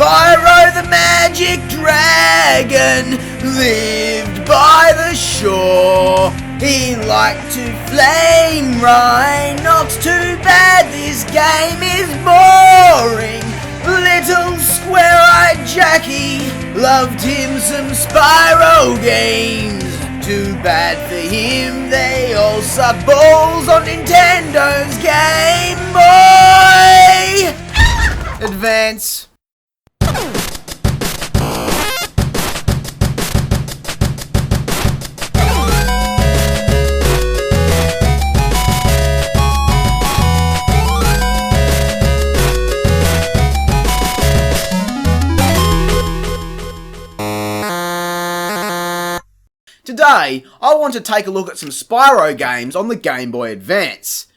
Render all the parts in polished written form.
Spyro the Magic Dragon lived by the shore. He liked to flame Rhinox. Too bad this game is boring. Little square-eyed Jackie loved him some Spyro games. Too bad for him, they all suck balls on Nintendo's Game Boy Advance. Today, I want to take a look at some Spyro games on the Game Boy Advance.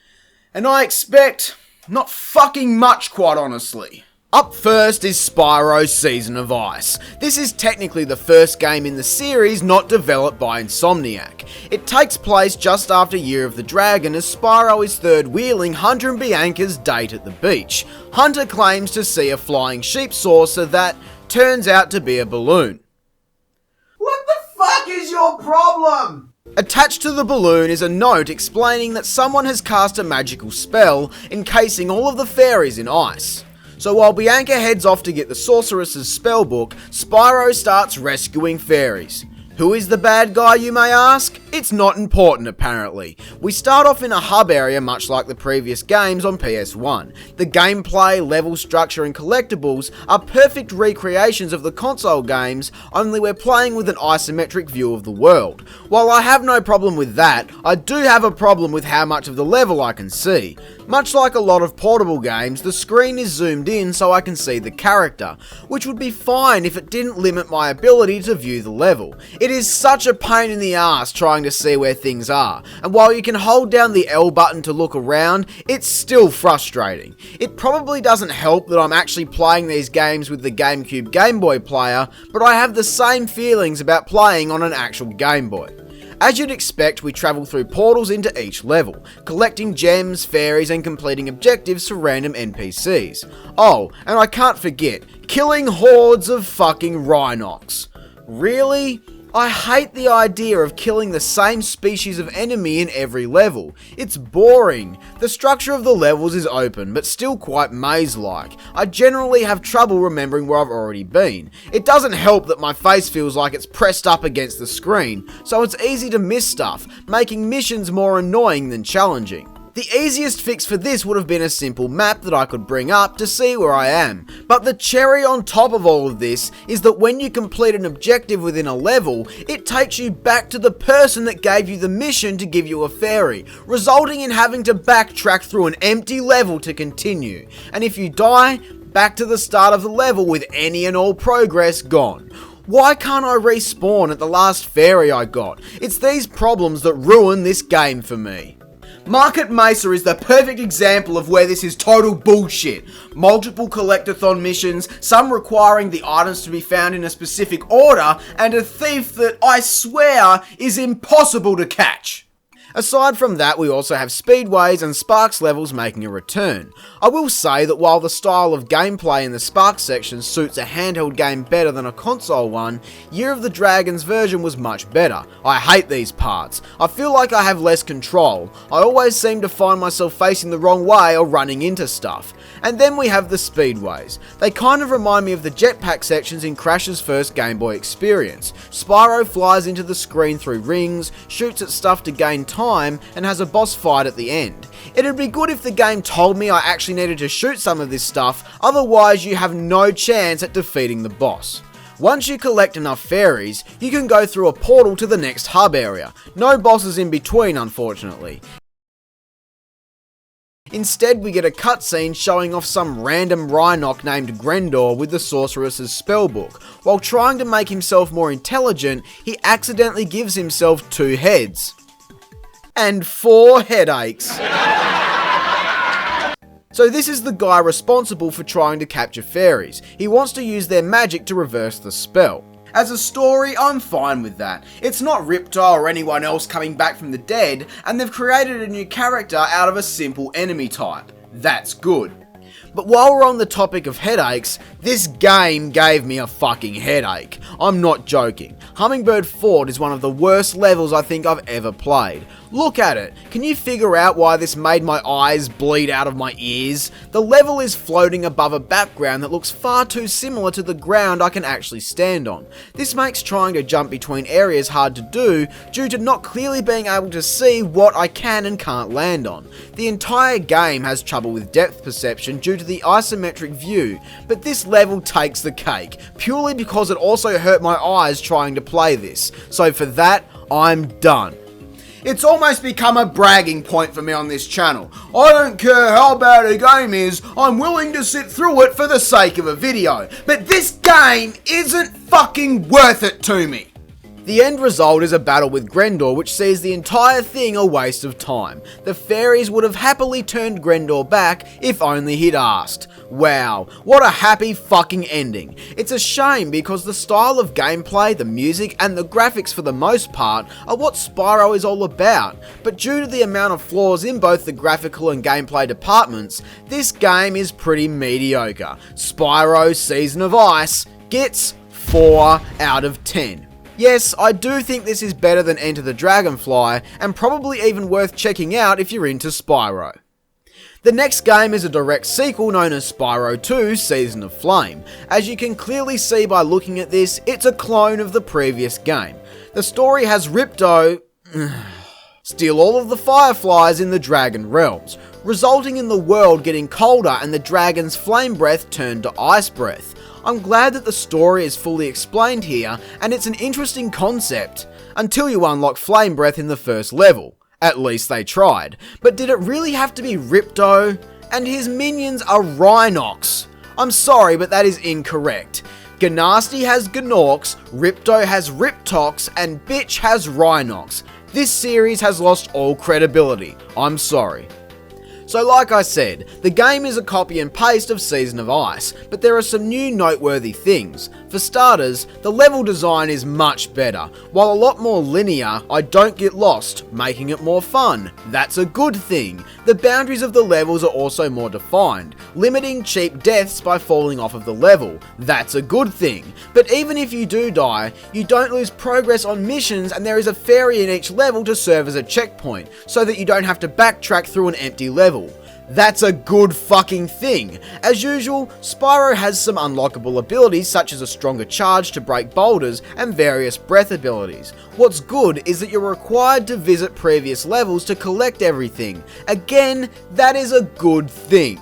And I expect not fucking much, quite honestly. Up first is Spyro Season of Ice. This is technically the first game in the series not developed by Insomniac. It takes place just after Year of the Dragon as Spyro is third-wheeling Hunter and Bianca's date at the beach. Hunter claims to see a flying sheep saucer that turns out to be a balloon. What the fuck is your problem? Attached to the balloon is a note explaining that someone has cast a magical spell encasing all of the fairies in ice. So while Bianca heads off to get the sorceress's spellbook, Spyro starts rescuing fairies. Who is the bad guy, you may ask? It's not important, apparently. We start off in a hub area much like the previous games on PS1. The gameplay, level structure and collectibles are perfect recreations of the console games, only we're playing with an isometric view of the world. While I have no problem with that, I do have a problem with how much of the level I can see. Much like a lot of portable games, the screen is zoomed in so I can see the character, which would be fine if it didn't limit my ability to view the level. It is such a pain in the ass trying to see where things are, and while you can hold down the L button to look around, it's still frustrating. It probably doesn't help that I'm actually playing these games with the GameCube Game Boy player, but I have the same feelings about playing on an actual Game Boy. As you'd expect, we travel through portals into each level, collecting gems, fairies and completing objectives for random NPCs. Oh, and I can't forget, killing hordes of fucking Rhinox. Really? I hate the idea of killing the same species of enemy in every level. It's boring. The structure of the levels is open, but still quite maze-like. I generally have trouble remembering where I've already been. It doesn't help that my face feels like it's pressed up against the screen, so it's easy to miss stuff, making missions more annoying than challenging. The easiest fix for this would have been a simple map that I could bring up to see where I am, but the cherry on top of all of this is that when you complete an objective within a level, it takes you back to the person that gave you the mission to give you a fairy, resulting in having to backtrack through an empty level to continue, and if you die, back to the start of the level with any and all progress gone. Why can't I respawn at the last fairy I got? It's these problems that ruin this game for me. Market Mesa is the perfect example of where this is total bullshit. Multiple collectathon missions, some requiring the items to be found in a specific order, and a thief that I swear is impossible to catch. Aside from that, we also have speedways and Sparks levels making a return. I will say that while the style of gameplay in the Sparks section suits a handheld game better than a console one, Year of the Dragon's version was much better. I hate these parts. I feel like I have less control. I always seem to find myself facing the wrong way or running into stuff. And then we have the speedways. They kind of remind me of the jetpack sections in Crash's first Game Boy experience. Spyro flies into the screen through rings, shoots at stuff to gain time, and has a boss fight at the end. It'd be good if the game told me I actually needed to shoot some of this stuff, otherwise you have no chance at defeating the boss. Once you collect enough fairies, you can go through a portal to the next hub area. No bosses in between, unfortunately. Instead, we get a cutscene showing off some random Rhinoc named Grendor with the sorceress's spellbook. While trying to make himself more intelligent, he accidentally gives himself 2 heads. And 4 headaches. So this is the guy responsible for trying to capture fairies. He wants to use their magic to reverse the spell. As a story, I'm fine with that. It's not Riptide or anyone else coming back from the dead, and they've created a new character out of a simple enemy type. That's good. But while we're on the topic of headaches, this game gave me a fucking headache. I'm not joking. Hummingbird Fort is one of the worst levels I think I've ever played. Look at it. Can you figure out why this made my eyes bleed out of my ears? The level is floating above a background that looks far too similar to the ground I can actually stand on. This makes trying to jump between areas hard to do due to not clearly being able to see what I can and can't land on. The entire game has trouble with depth perception due to the isometric view, but this level takes the cake, purely because it also hurt my eyes trying to play this. So for that, I'm done. It's almost become a bragging point for me on this channel. I don't care how bad a game is, I'm willing to sit through it for the sake of a video. But this game isn't fucking worth it to me. The end result is a battle with Grendor, which sees the entire thing a waste of time. The fairies would have happily turned Grendor back if only he'd asked. Wow, what a happy fucking ending. It's a shame because the style of gameplay, the music, and the graphics for the most part are what Spyro is all about, but due to the amount of flaws in both the graphical and gameplay departments, this game is pretty mediocre. Spyro Season of Ice gets 4 out of 10. Yes, I do think this is better than Enter the Dragonfly, and probably even worth checking out if you're into Spyro. The next game is a direct sequel known as Spyro 2 Season of Flame. As you can clearly see by looking at this, it's a clone of the previous game. The story has Ripto steal all of the fireflies in the dragon realms, resulting in the world getting colder and the dragon's flame breath turned to ice breath. I'm glad that the story is fully explained here, and it's an interesting concept, until you unlock flame breath in the first level. At least they tried. But did it really have to be Ripto? And his minions are Rhinox. I'm sorry, but that is incorrect. Ganasty has Gnorcs, Ripto has Riptox, and Bitch has Rhinox. This series has lost all credibility. I'm sorry. So like I said, the game is a copy and paste of Season of Ice, but there are some new noteworthy things. For starters, the level design is much better. While a lot more linear, I don't get lost, making it more fun. That's a good thing. The boundaries of the levels are also more defined, limiting cheap deaths by falling off of the level. That's a good thing. But even if you do die, you don't lose progress on missions, and there is a fairy in each level to serve as a checkpoint, so that you don't have to backtrack through an empty level. That's a good fucking thing. As usual, Spyro has some unlockable abilities such as a stronger charge to break boulders and various breath abilities. What's good is that you're required to visit previous levels to collect everything. Again, that is a good thing.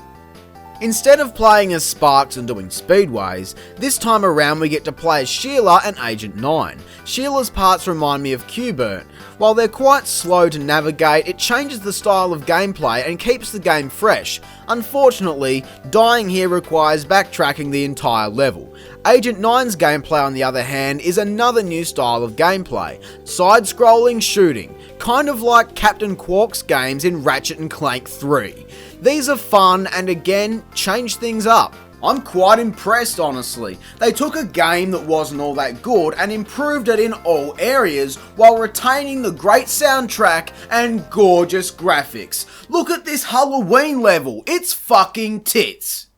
Instead of playing as Sparks and doing speedways, this time around we get to play as Sheila and Agent 9. Sheila's parts remind me of Q-Bert. While they're quite slow to navigate, it changes the style of gameplay and keeps the game fresh. Unfortunately, dying here requires backtracking the entire level. Agent 9's gameplay on the other hand is another new style of gameplay. Side-scrolling shooting, kind of like Captain Quark's games in Ratchet & Clank 3. These are fun and again, change things up. I'm quite impressed honestly. They took a game that wasn't all that good and improved it in all areas while retaining the great soundtrack and gorgeous graphics. Look at this Halloween level, it's fucking tits.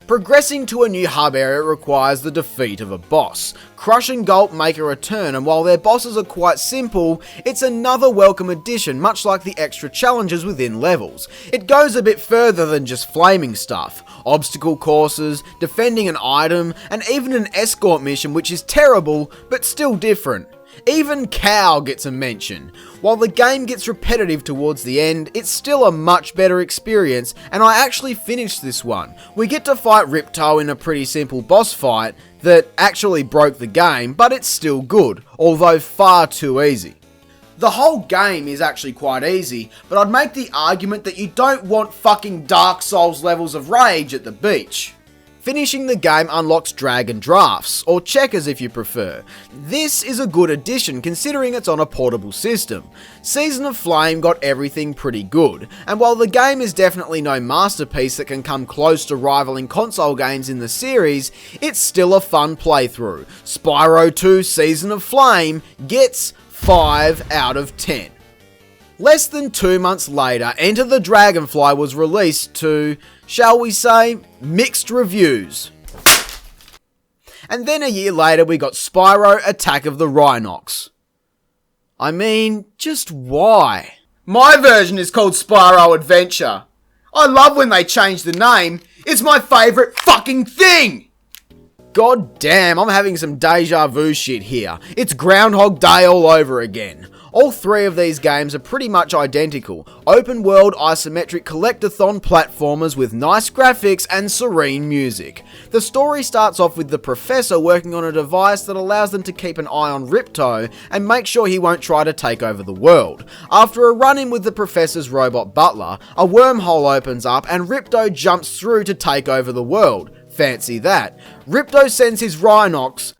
Progressing to a new hub area requires the defeat of a boss. Crush and Gulp make a return, and while their bosses are quite simple, it's another welcome addition, much like the extra challenges within levels. It goes a bit further than just flaming stuff. Obstacle courses, defending an item, and even an escort mission which is terrible, but still different. Even Cow gets a mention. While the game gets repetitive towards the end, it's still a much better experience, and I actually finished this one. We get to fight Ripto in a pretty simple boss fight that actually broke the game, but it's still good, although far too easy. The whole game is actually quite easy, but I'd make the argument that you don't want fucking Dark Souls levels of rage at the beach. Finishing the game unlocks Dragon Drafts, or Checkers if you prefer. This is a good addition considering it's on a portable system. Season of Flame got everything pretty good, and while the game is definitely no masterpiece that can come close to rivaling console games in the series, it's still a fun playthrough. Spyro 2 Season of Flame gets 5 out of 10. Less than 2 months later, Enter the Dragonfly was released to, shall we say, mixed reviews. And then a year later we got Spyro Attack of the Rhinox. I mean, just why? My version is called Spyro Adventure. I love when they change the name. It's my favourite fucking thing! God damn, I'm having some deja vu shit here. It's Groundhog Day all over again. All three of these games are pretty much identical. Open world isometric collectathon platformers with nice graphics and serene music. The story starts off with the professor working on a device that allows them to keep an eye on Ripto and make sure he won't try to take over the world. After a run-in with the professor's robot butler, a wormhole opens up and Ripto jumps through to take over the world. Fancy that. Ripto sends his Rhinox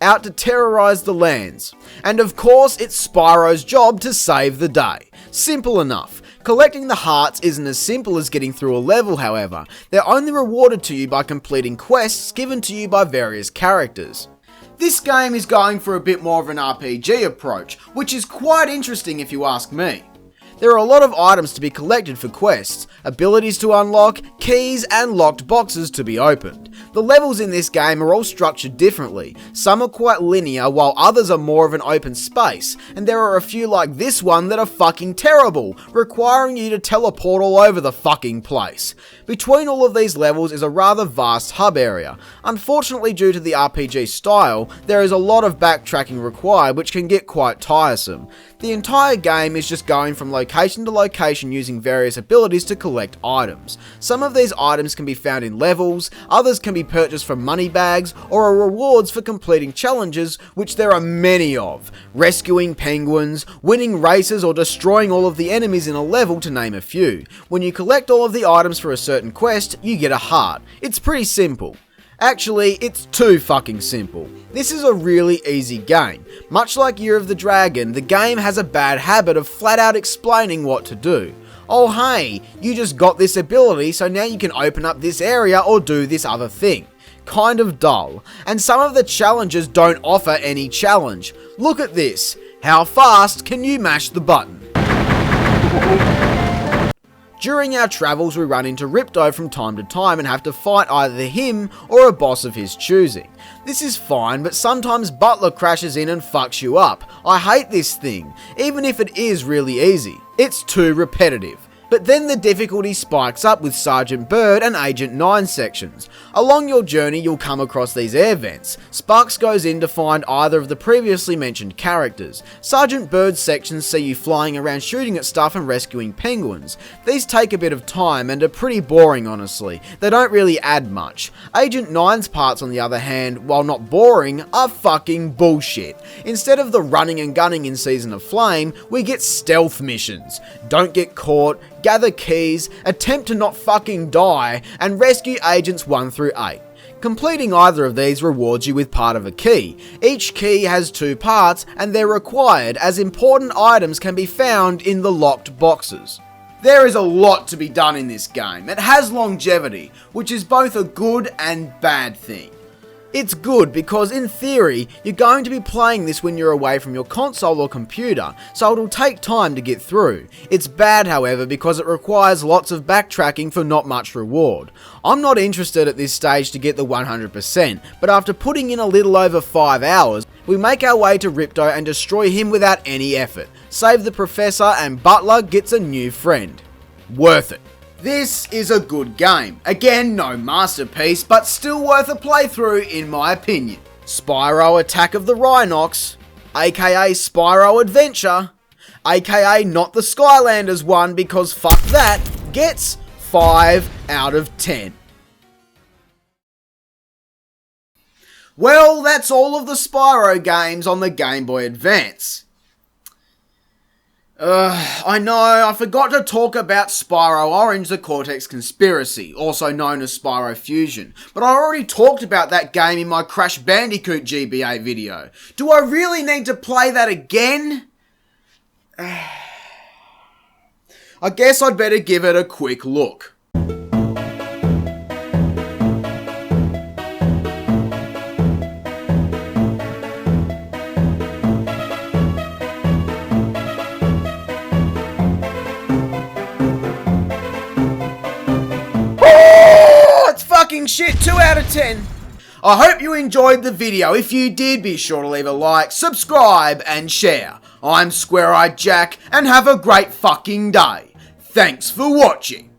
out to terrorize the lands. And of course, it's Spyro's job to save the day. Simple enough. Collecting the hearts isn't as simple as getting through a level, however. They're only rewarded to you by completing quests given to you by various characters. This game is going for a bit more of an RPG approach, which is quite interesting if you ask me. There are a lot of items to be collected for quests, abilities to unlock, keys and locked boxes to be opened. The levels in this game are all structured differently. Some are quite linear while others are more of an open space, and there are a few like this one that are fucking terrible, requiring you to teleport all over the fucking place. Between all of these levels is a rather vast hub area. Unfortunately, due to the RPG style, there is a lot of backtracking required which can get quite tiresome. The entire game is just going from location to location using various abilities to collect items. Some of these items can be found in levels, others can be purchased from money bags, or are rewards for completing challenges, which there are many of. Rescuing penguins, winning races, or destroying all of the enemies in a level, to name a few. When you collect all of the items for a certain quest, you get a heart. It's pretty simple. Actually, it's too fucking simple. This is a really easy game. Much like Year of the Dragon, the game has a bad habit of flat out explaining what to do. Oh hey, you just got this ability so now you can open up this area or do this other thing. Kind of dull. And some of the challenges don't offer any challenge. Look at this. How fast can you mash the button? During our travels, we run into Ripto from time to time and have to fight either him or a boss of his choosing. This is fine, but sometimes Butler crashes in and fucks you up. I hate this thing, even if it is really easy. It's too repetitive. But then the difficulty spikes up with Sergeant Bird and Agent 9 sections. Along your journey you'll come across these air vents. Sparks goes in to find either of the previously mentioned characters. Sergeant Bird's sections see you flying around shooting at stuff and rescuing penguins. These take a bit of time and are pretty boring honestly. They don't really add much. Agent 9's parts on the other hand, while not boring, are fucking bullshit. Instead of the running and gunning in Season of Flame, we get stealth missions. Don't get caught, gather keys, attempt to not fucking die, and rescue agents 1 through 8. Completing either of these rewards you with part of a key. Each key has 2 parts and they're required as important items can be found in the locked boxes. There is a lot to be done in this game. It has longevity, which is both a good and bad thing. It's good because in theory, you're going to be playing this when you're away from your console or computer, so it'll take time to get through. It's bad however because it requires lots of backtracking for not much reward. I'm not interested at this stage to get the 100%, but after putting in a little over 5 hours, we make our way to Ripto and destroy him without any effort. Save the Professor and Butler gets a new friend. Worth it. This is a good game. Again, no masterpiece, but still worth a playthrough in my opinion. Spyro Attack of the Rhinox, aka Spyro Adventure, aka not the Skylanders one because fuck that, gets 5 out of 10. Well, that's all of the Spyro games on the Game Boy Advance. I know, I forgot to talk about Spyro Orange the Cortex Conspiracy, also known as Spyro Fusion, but I already talked about that game in my Crash Bandicoot GBA video. Do I really need to play that again? I guess I'd better give it a quick look. fucking shit, 2 out of 10. I hope you enjoyed the video. If you did, be sure to leave a like, subscribe, and share. I'm Square-Eyed Jack, and have a great fucking day. Thanks for watching.